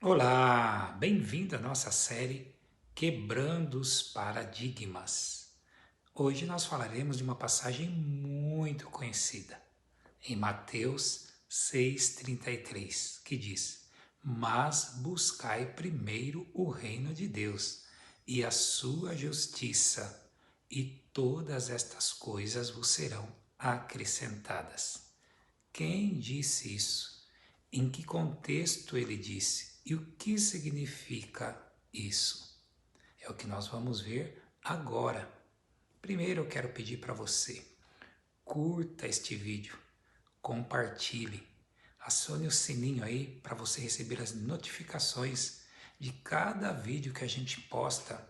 Olá, bem-vindo à nossa série Quebrando os Paradigmas. Hoje nós falaremos de uma passagem muito conhecida, em Mateus 6,33, que diz: Mas buscai primeiro o reino de Deus e a sua justiça, e todas estas coisas vos serão acrescentadas. Quem disse isso? Em que contexto ele disse? E o que significa isso? É o que nós vamos ver agora. Primeiro eu quero pedir para você, curta este vídeo, compartilhe, acione o sininho aí para você receber as notificações de cada vídeo que a gente posta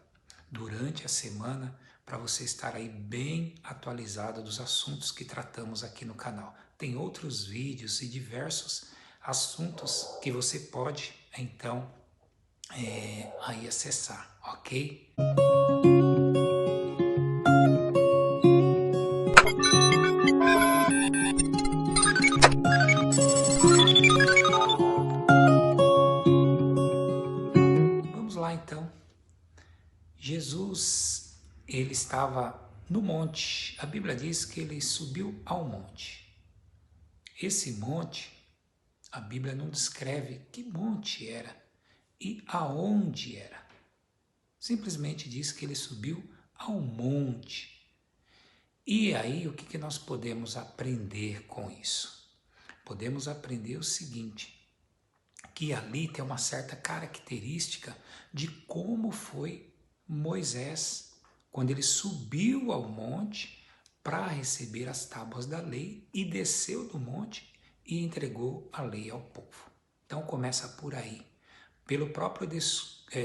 durante a semana, para você estar aí bem atualizado dos assuntos que tratamos aqui no canal. Tem outros vídeos e diversos assuntos que você pode então aí acessar, ok? Vamos lá então. Jesus, ele estava no monte. A Bíblia diz que ele subiu ao monte. Esse monte, a Bíblia não descreve que monte era e aonde era. Simplesmente diz que ele subiu ao monte. E aí, o que nós podemos aprender com isso? Podemos aprender o seguinte, que ali tem uma certa característica de como foi Moisés, quando ele subiu ao monte para receber as tábuas da lei e desceu do monte e entregou a lei ao povo. Então começa por aí. Pelo próprio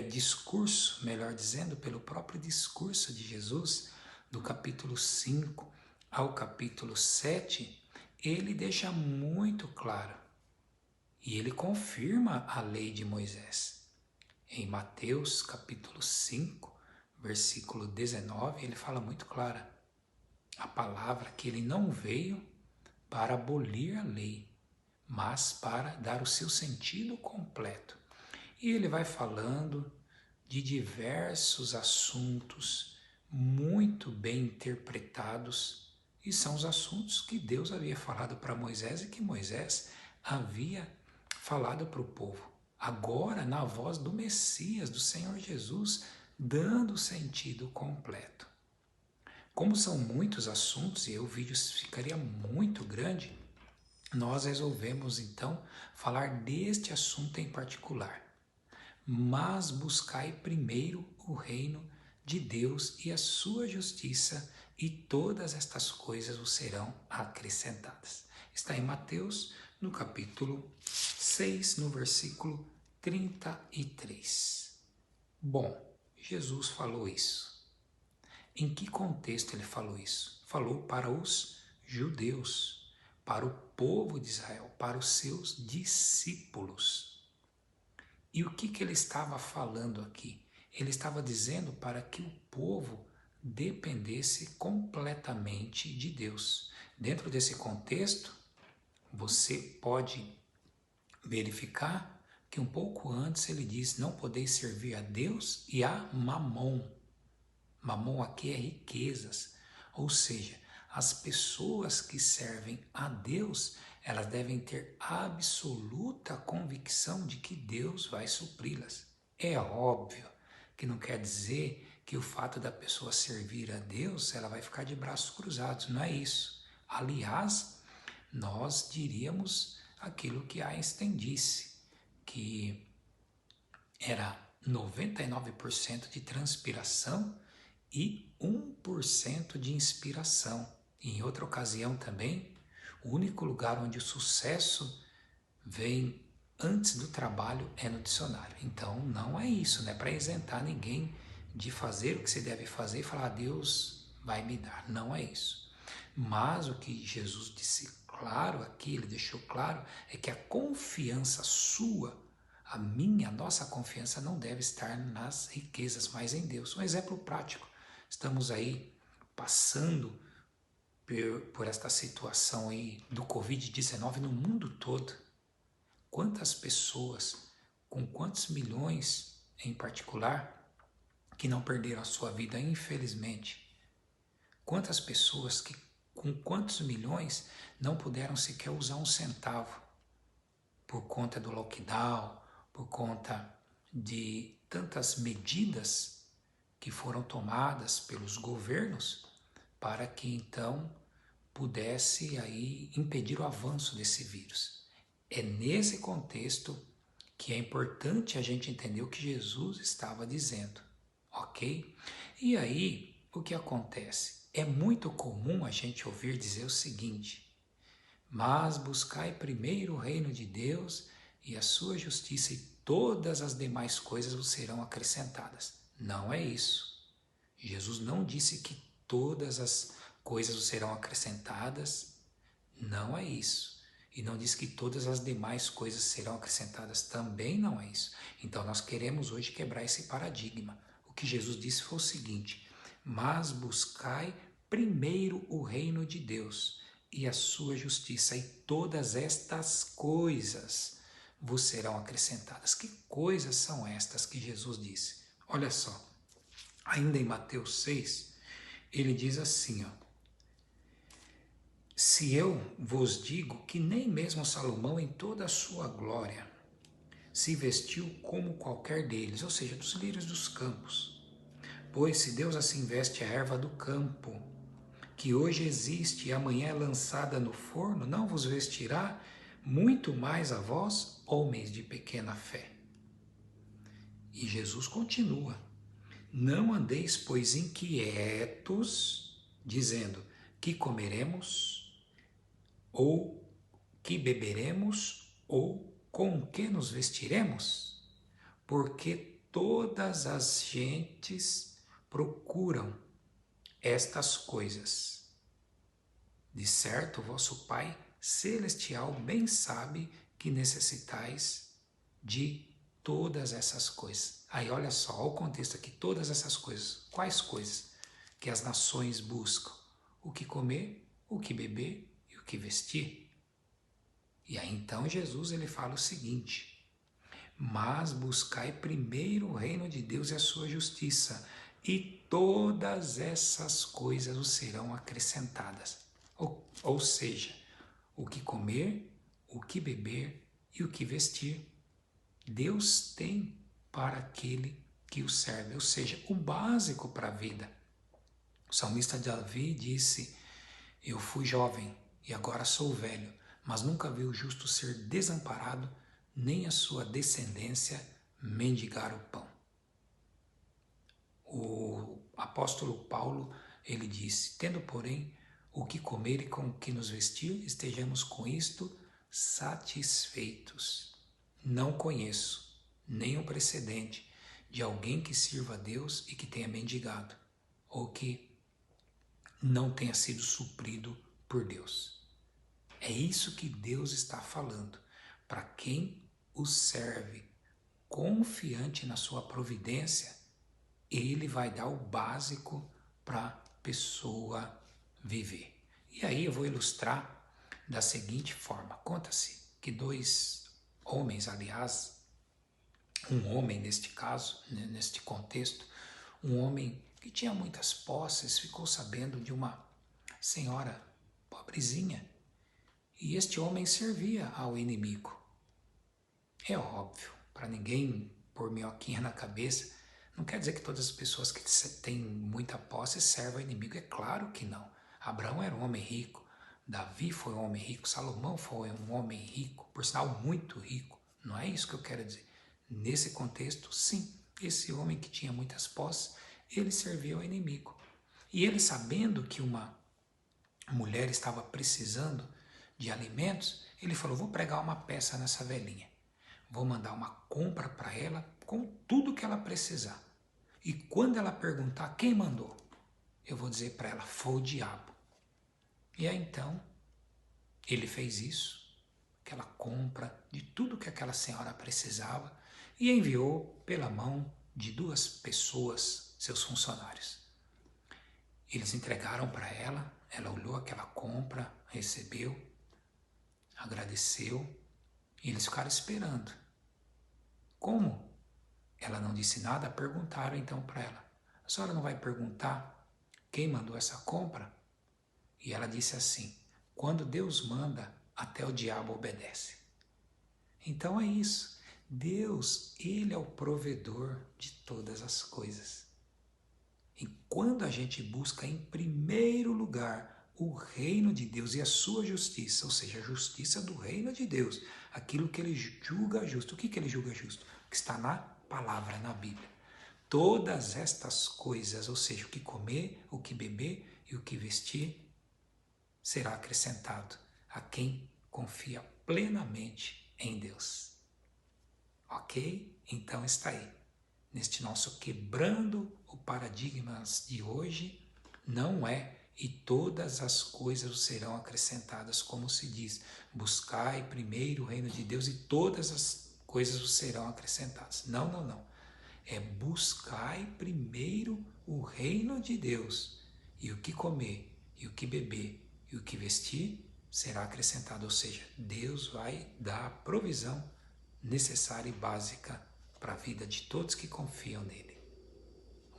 discurso, melhor dizendo, pelo próprio discurso de Jesus, do capítulo 5 ao capítulo 7, ele deixa muito claro e ele confirma a lei de Moisés. Em Mateus capítulo 5, versículo 19, ele fala muito clara a palavra que ele não veio para abolir a lei, mas para dar o seu sentido completo. E ele vai falando de diversos assuntos muito bem interpretados, e são os assuntos que Deus havia falado para Moisés e que Moisés havia falado para o povo. Agora, na voz do Messias, do Senhor Jesus, dando o sentido completo. Como são muitos assuntos e o vídeo ficaria muito grande, nós resolvemos então falar deste assunto em particular. Mas buscai primeiro o reino de Deus e a sua justiça, e todas estas coisas vos serão acrescentadas. Está em Mateus, no capítulo 6, no versículo 33. Bom, Jesus falou isso. Em que contexto ele falou isso? Falou para os judeus, para o povo de Israel, para os seus discípulos. E o que ele estava falando aqui? Ele estava dizendo para que o povo dependesse completamente de Deus. Dentro desse contexto, você pode verificar que um pouco antes ele diz: não podeis servir a Deus e a Mamon. Mamon aqui é riquezas, ou seja, as pessoas que servem a Deus, elas devem ter absoluta convicção de que Deus vai supri-las. É óbvio que não quer dizer que o fato da pessoa servir a Deus, ela vai ficar de braços cruzados, não é isso. Aliás, nós diríamos aquilo que Einstein disse, que era 99% de transpiração e 1% de inspiração. E em outra ocasião também, o único lugar onde o sucesso vem antes do trabalho é no dicionário. Então não é isso, não é para isentar ninguém de fazer o que se deve fazer e falar: Deus vai me dar. Não é isso. Mas o que Jesus disse claro aqui, ele deixou claro, é que a confiança sua, a minha, a nossa confiança não deve estar nas riquezas, mas em Deus. Um exemplo prático. Estamos aí passando por esta situação aí do Covid-19 no mundo todo. Quantas pessoas com quantos milhões, em particular, que não perderam a sua vida, infelizmente. Quantas pessoas que, com quantos milhões, não puderam sequer usar um centavo por conta do lockdown, por conta de tantas medidas que foram tomadas pelos governos para que então pudesse aí impedir o avanço desse vírus. É nesse contexto que é importante a gente entender o que Jesus estava dizendo, ok? E aí, o que acontece? É muito comum a gente ouvir dizer o seguinte: mas buscai primeiro o reino de Deus e a sua justiça, e todas as demais coisas vos serão acrescentadas. Não é isso. Jesus não disse que todas as coisas vos serão acrescentadas. Não é isso. E não diz que todas as demais coisas serão acrescentadas. Também não é isso. Então nós queremos hoje quebrar esse paradigma. O que Jesus disse foi o seguinte: mas buscai primeiro o reino de Deus e a sua justiça, e todas estas coisas vos serão acrescentadas. Que coisas são estas que Jesus disse? Olha só, ainda em Mateus 6, ele diz assim, ó: se eu vos digo que nem mesmo Salomão em toda a sua glória se vestiu como qualquer deles, ou seja, dos lírios dos campos. Pois se Deus assim veste a erva do campo, que hoje existe e amanhã é lançada no forno, não vos vestirá muito mais a vós, homens de pequena fé. E Jesus continua: não andeis, pois, inquietos, dizendo: que comeremos, ou que beberemos, ou com que nos vestiremos? Porque todas as gentes procuram estas coisas. De certo, vosso Pai Celestial bem sabe que necessitais de todas essas coisas. Aí olha só, olha o contexto aqui, todas essas coisas. Quais coisas? Que as nações buscam: o que comer, o que beber e o que vestir. E aí então Jesus ele fala o seguinte: mas buscai primeiro o reino de Deus e a sua justiça, e todas essas coisas vos serão acrescentadas. Ou seja, o que comer, o que beber e o que vestir, Deus tem para aquele que o serve, ou seja, o básico para a vida. O salmista Davi disse: eu fui jovem e agora sou velho, mas nunca vi o justo ser desamparado, nem a sua descendência mendigar o pão. O apóstolo Paulo, ele disse: tendo, porém, o que comer e com o que nos vestir, estejamos com isto satisfeitos. Não conheço nenhum precedente de alguém que sirva a Deus e que tenha mendigado, ou que não tenha sido suprido por Deus. É isso que Deus está falando. Para quem o serve, confiante na sua providência, ele vai dar o básico para a pessoa viver. E aí eu vou ilustrar da seguinte forma. Conta-se que dois homens, aliás, um homem neste caso, neste contexto, um homem que tinha muitas posses, ficou sabendo de uma senhora pobrezinha, e este homem servia ao inimigo. É óbvio, para ninguém pôr minhoquinha na cabeça, não quer dizer que todas as pessoas que têm muita posse servem ao inimigo. É claro que não. Abraão era um homem rico, Davi foi um homem rico, Salomão foi um homem rico, por sinal muito rico. Não é isso que eu quero dizer. Nesse contexto, sim, esse homem que tinha muitas posses, ele servia ao inimigo. E ele, sabendo que uma mulher estava precisando de alimentos, ele falou: vou pregar uma peça nessa velhinha. Vou mandar uma compra para ela com tudo que ela precisar. E quando ela perguntar quem mandou, eu vou dizer para ela: foi o diabo. E aí então, ele fez isso, aquela compra de tudo que aquela senhora precisava, e enviou pela mão de duas pessoas, seus funcionários. Eles entregaram para ela, ela olhou aquela compra, recebeu, agradeceu, e eles ficaram esperando. Como ela não disse nada, perguntaram então para ela: a senhora não vai perguntar quem mandou essa compra? E ela disse assim: quando Deus manda, até o diabo obedece. Então é isso. Deus, Ele é o provedor de todas as coisas. E quando a gente busca em primeiro lugar o reino de Deus e a sua justiça, ou seja, a justiça do reino de Deus, aquilo que Ele julga justo. O que Ele julga justo? O que está na palavra, na Bíblia. Todas estas coisas, ou seja, o que comer, o que beber e o que vestir, será acrescentado a quem confia plenamente em Deus. Ok? Então está aí. Neste nosso quebrando o paradigmas de hoje, não é e todas as coisas serão acrescentadas, como se diz, buscai primeiro o reino de Deus e todas as coisas serão acrescentadas. Não, não, não. É buscai primeiro o reino de Deus e o que comer, e o que beber, e o que vestir será acrescentado, ou seja, Deus vai dar a provisão necessária e básica para a vida de todos que confiam nele.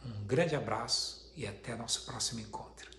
Um grande abraço e até nosso próximo encontro.